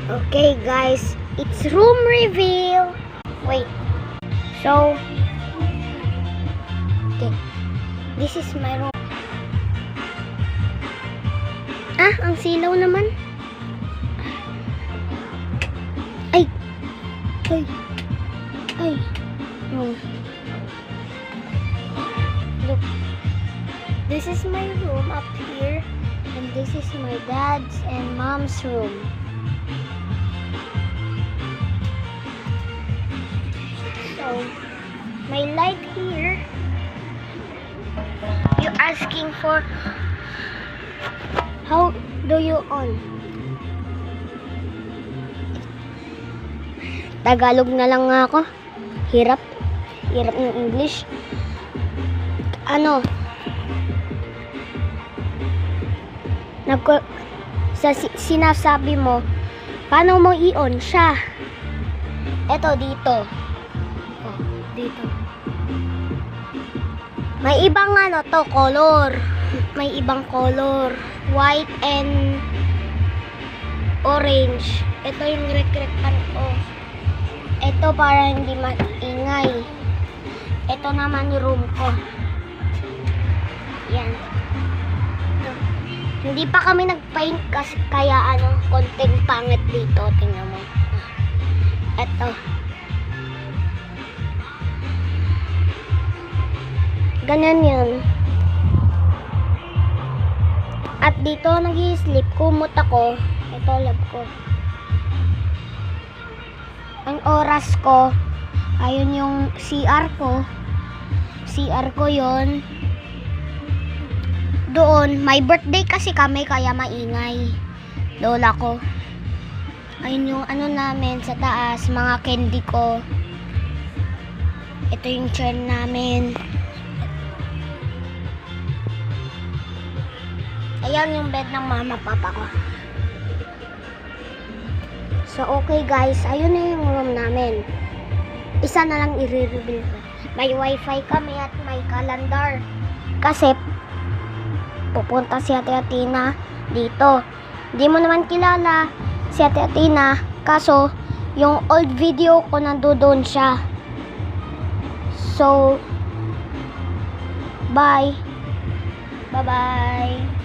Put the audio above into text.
Okay guys, it's room reveal. Wait. So, okay. This is my room. Ang silaw naman. Ay. No. Look. This is my room up here. And this is my dad's and mom's room. So, my light here. You asking for how do you on? Tagalog na lang nga ako. Hirap ng English. Sinasabi mo, paano mo i-on siya? Eto, dito. Oh, dito. May ibang color. May ibang color. White and orange. Ito yung rek-rekan ko. Ito para hindi maingay. Ito naman yung room ko. Yan. Ito. Hindi pa kami nag-paint kasi kaya konting pangit dito. Tingnan mo. Ito. Ganyan yan. At dito nag-i-sleep. Kumot ako. Ito lab ko. Ang oras ko, ayun yung CR ko. CR ko yon. Doon, may birthday kasi kami kaya maingay. Lola ko. Ayun yung namin sa taas, mga candy ko. Ito yung chair namin. Ayan yung bed ng mama papa ko. So okay guys, ayun na yung room namin. Isa na lang i-reveal ko. May wifi kami at may calendar. Kasi pupunta si Ate Athena dito. Hindi mo naman kilala si Ate Athena. Kaso yung old video ko nandoon siya. So bye. Bye-bye.